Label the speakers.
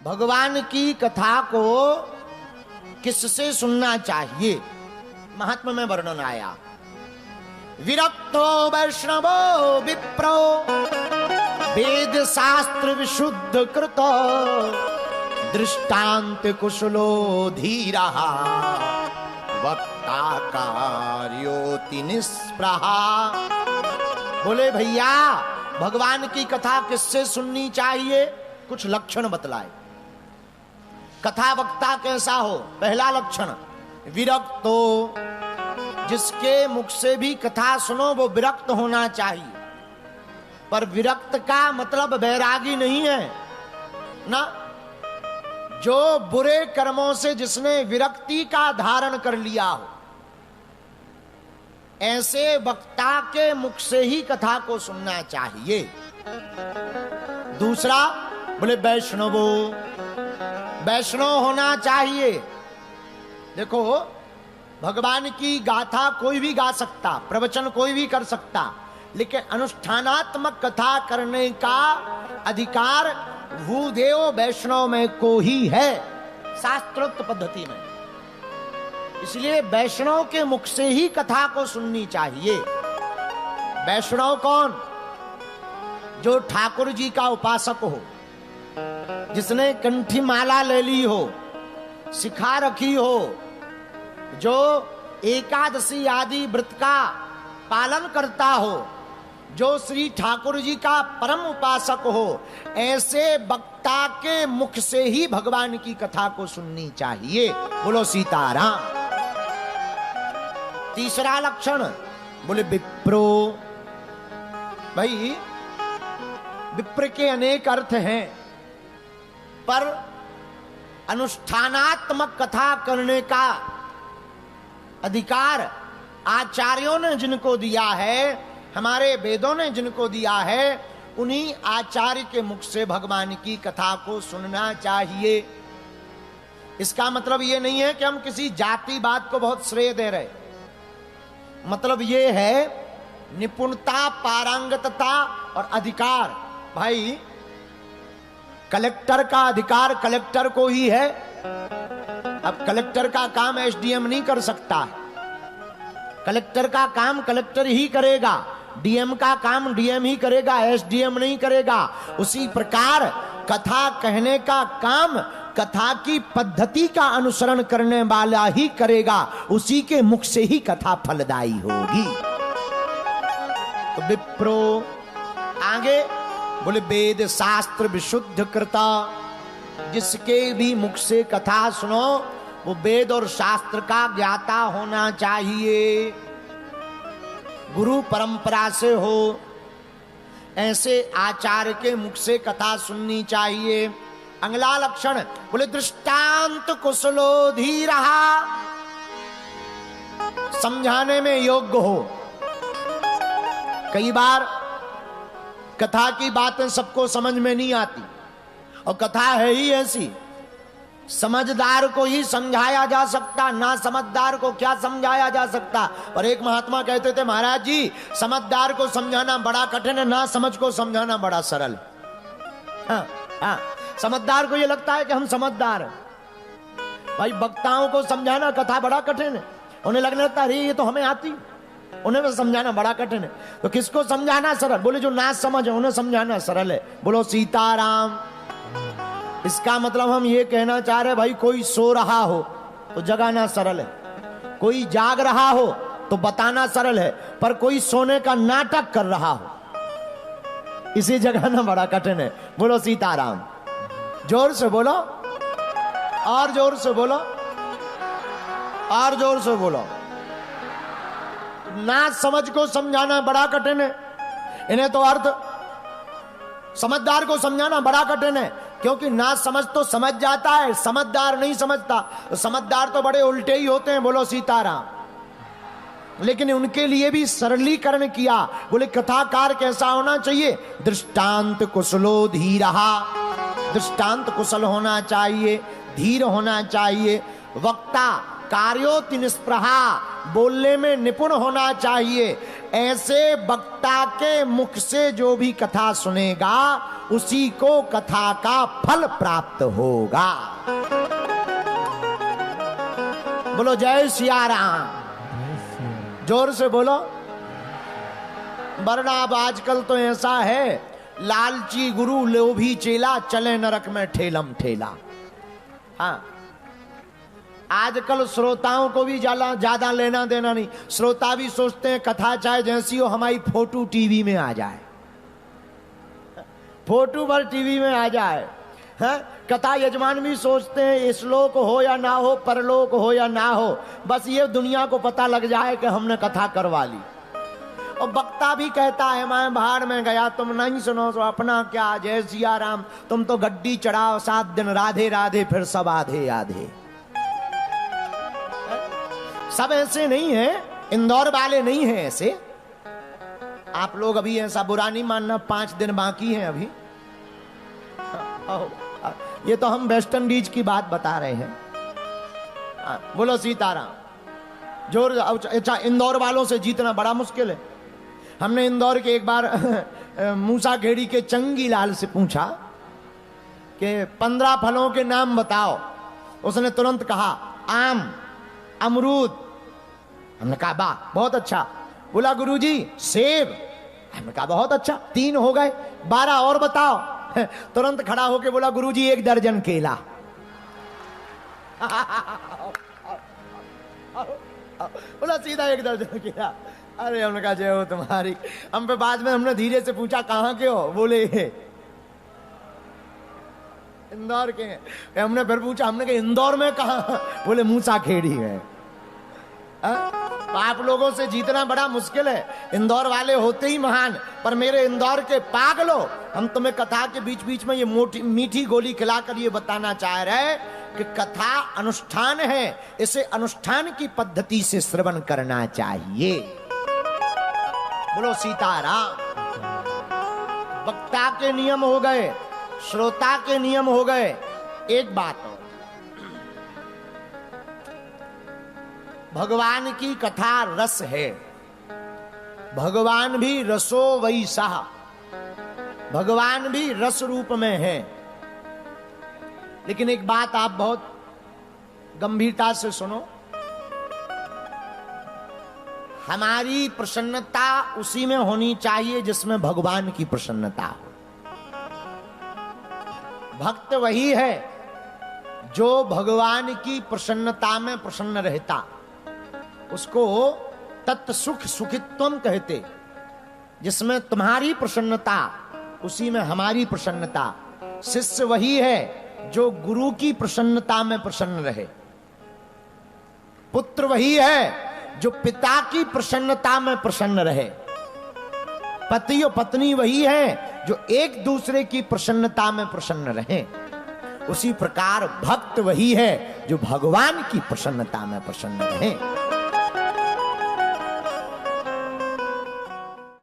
Speaker 1: भगवान की कथा को किससे सुनना चाहिए, महात्मा में वर्णन आया। विरक्तो वैष्णवो विप्रो वेद शास्त्र विशुद्ध कृतो दृष्टांत कुशलो धीरः वक्ता कार्योति निष्प्रहा। बोले भैया भगवान की कथा किससे सुननी चाहिए, कुछ लक्षण बतलाए। कथा वक्ता कैसा हो, पहला लक्षण विरक्तो, जिसके मुख से भी कथा सुनो वो विरक्त होना चाहिए। पर विरक्त का मतलब बैरागी नहीं है ना, जो बुरे कर्मों से जिसने विरक्ति का धारण कर लिया हो, ऐसे वक्ता के मुख से ही कथा को सुनना चाहिए। दूसरा बोले वैष्णवो, वैष्णव होना चाहिए। देखो भगवान की गाथा कोई भी गा सकता, प्रवचन कोई भी कर सकता, लेकिन अनुष्ठानात्मक कथा करने का अधिकार भूदेव वैष्णव में को ही है, शास्त्रोक्त पद्धति में। इसलिए वैष्णव के मुख से ही कथा को सुननी चाहिए। वैष्णव कौन? जो ठाकुर जी का उपासक हो, जिसने कंठी माला ले ली हो, सिखा रखी हो, जो एकादशी आदि व्रत का पालन करता हो, जो श्री ठाकुर जी का परम उपासक हो, ऐसे वक्ता के मुख से ही भगवान की कथा को सुननी चाहिए। बोलो सीताराम। तीसरा लक्षण बोले विप्रो। भाई विप्र के अनेक अर्थ हैं, पर अनुष्ठानात्मक कथा करने का अधिकार आचार्यों ने जिनको दिया है, हमारे वेदों ने जिनको दिया है, उन्हीं आचार्य के मुख से भगवान की कथा को सुनना चाहिए। इसका मतलब ये नहीं है कि हम किसी जातिवाद को बहुत श्रेय दे रहे, मतलब ये है निपुणता, पारंगतता और अधिकार। भाई कलेक्टर का अधिकार कलेक्टर को ही है। अब कलेक्टर का काम एसडीएम नहीं कर सकता, कलेक्टर का काम कलेक्टर ही करेगा, डीएम का काम डीएम ही करेगा, एसडीएम नहीं करेगा। उसी प्रकार कथा कहने का काम कथा की पद्धति का अनुसरण करने वाला ही करेगा, उसी के मुख से ही कथा फलदायी होगी। तो विप्रो आगे बोले वेद शास्त्र विशुद्ध कृता, जिसके भी मुख से कथा सुनो वो वेद और शास्त्र का ज्ञाता होना चाहिए, गुरु परंपरा से हो, ऐसे आचार्य के मुख से कथा सुननी चाहिए। अगला लक्षण बोले दृष्टांत कुशलो धीरः, समझाने में योग्य हो। कई बार कथा की बातें सबको समझ में नहीं आती, और कथा है ही ऐसी, समझदार को ही समझाया जा सकता, ना समझदार को क्या समझाया जा सकता। और एक महात्मा कहते थे, महाराज जी समझदार को समझाना बड़ा कठिन है, ना समझ को समझाना बड़ा सरल। हाँ, हाँ, समझदार को ये लगता है कि हम समझदार हैं। भाई वक्ताओं को समझाना कथा बड़ा कठिन है, उन्हें लगने लगता है ये तो हमें आती, उन्हें भी समझाना बड़ा कठिन है। तो किसको समझाना सरल? बोले जो ना समझ है उन्हें समझाना सरल है। बोलो सीताराम। इसका मतलब हम ये कहना चाह रहे भाई, कोई सो रहा हो तो जगाना सरल है, कोई जाग रहा हो तो बताना सरल है, पर कोई सोने का नाटक कर रहा हो इसे जगाना बड़ा कठिन है। बोलो सीताराम। जोर से बोलो, और जोर से बोलो, और जोर से बोलो। ना समझ को समझाना बड़ा कठिन है, इन्हें तो अर्थ समझदार को समझाना बड़ा कठिन है, क्योंकि ना समझ तो समझ जाता है, समझदार नहीं समझता। तो समझदार तो बड़े उल्टे ही होते हैं। बोलो सीताराम। लेकिन उनके लिए भी सरलीकरण किया। बोले कथाकार कैसा होना चाहिए? दृष्टांत कुशलो धीरः, दृष्टांत कुशल होना चाहिए, धीर होना चाहिए। वक्ता कार्योति निष्प्रहा, बोलने में निपुण होना चाहिए। ऐसे वक्ता के मुख से जो भी कथा सुनेगा उसी को कथा का फल प्राप्त होगा। बोलो जय सिया राम, जोर से बोलो। वरना अब आजकल तो ऐसा है, लालची गुरु लोभी चेला, चले नरक में ठेलम ठेला। हाँ, आजकल श्रोताओं को भी ज्यादा लेना देना नहीं। श्रोता भी सोचते हैं कथा चाहे जैसी हो, हमारी फोटो टीवी में आ जाए, फोटो पर टीवी में आ जाए। है कथा यजमान भी सोचते हैं श्लोक हो या ना हो, परलोक हो या ना हो, बस ये दुनिया को पता लग जाए कि हमने कथा करवा ली। और वक्ता भी कहता है मैं बाहर में गया, तुम नहीं सुनो तो अपना क्या, जय सिया राम, तुम तो गड्डी चढ़ाओ 7 दिन राधे राधे, फिर सब आधे आधे। सब ऐसे नहीं है, इंदौर वाले नहीं है ऐसे। आप लोग अभी ऐसा बुरा नहीं मानना, 5 दिन बाकी हैं अभी। ये तो हम वेस्ट इंडीज की बात बता रहे हैं। बोलो सीताराम जोर। अच्छा, इंदौर वालों से जीतना बड़ा मुश्किल है। हमने इंदौर के एक बार मूसा खेड़ी के चंगी लाल से पूछा कि 15 फलों के नाम बताओ। उसने तुरंत कहा आम, अमरूद। हमने कहा वाह बहुत अच्छा। बोला गुरुजी सेब। हमने कहा बहुत अच्छा, 3 हो गए, 12 और बताओ। तुरंत खड़ा होके बोला गुरुजी 1 दर्जन केला। बोला सीधा 1 दर्जन केला। अरे हमने कहा जय हो तुम्हारी। हम पे बाद में हमने धीरे से पूछा कहाँ के हो, बोले इंदौर के हैं। हमने फिर पूछा, हमने कहा इंदौर में कहाँ, बोले मूसा खेड़ी है। तो आप लोगों से जीतना बड़ा मुश्किल है। इंदौर वाले होते ही महान, पर मेरे इंदौर के पागलों, हम तुम्हें कथा के बीच बीच में ये मीठी गोली खिलाकर ये बताना चाह रहे कि कथा अनुष्ठान है, इसे अनुष्ठान की पद्धति से श्रवण करना चाहिए। बोलो सीताराम। वक्ता के नियम हो गए, श्रोता के नियम हो गए। एक बात हो, भगवान की कथा रस है, भगवान भी रसो वैसा, भगवान भी रस रूप में है। लेकिन एक बात आप बहुत गंभीरता से सुनो, हमारी प्रसन्नता उसी में होनी चाहिए जिसमें भगवान की प्रसन्नता हो। भक्त वही है जो भगवान की प्रसन्नता में प्रसन्न रहता, उसको तत् सुख सुखित्वम कहते। जिसमें तुम्हारी प्रसन्नता उसी में हमारी प्रसन्नता। शिष्य वही है जो गुरु की प्रसन्नता में प्रसन्न रहे। पुत्र वही है जो पिता की प्रसन्नता में प्रसन्न रहे। पति और पत्नी वही है जो एक दूसरे की प्रसन्नता में प्रसन्न रहे। उसी प्रकार भक्त वही है जो भगवान की प्रसन्नता में प्रसन्न रहे।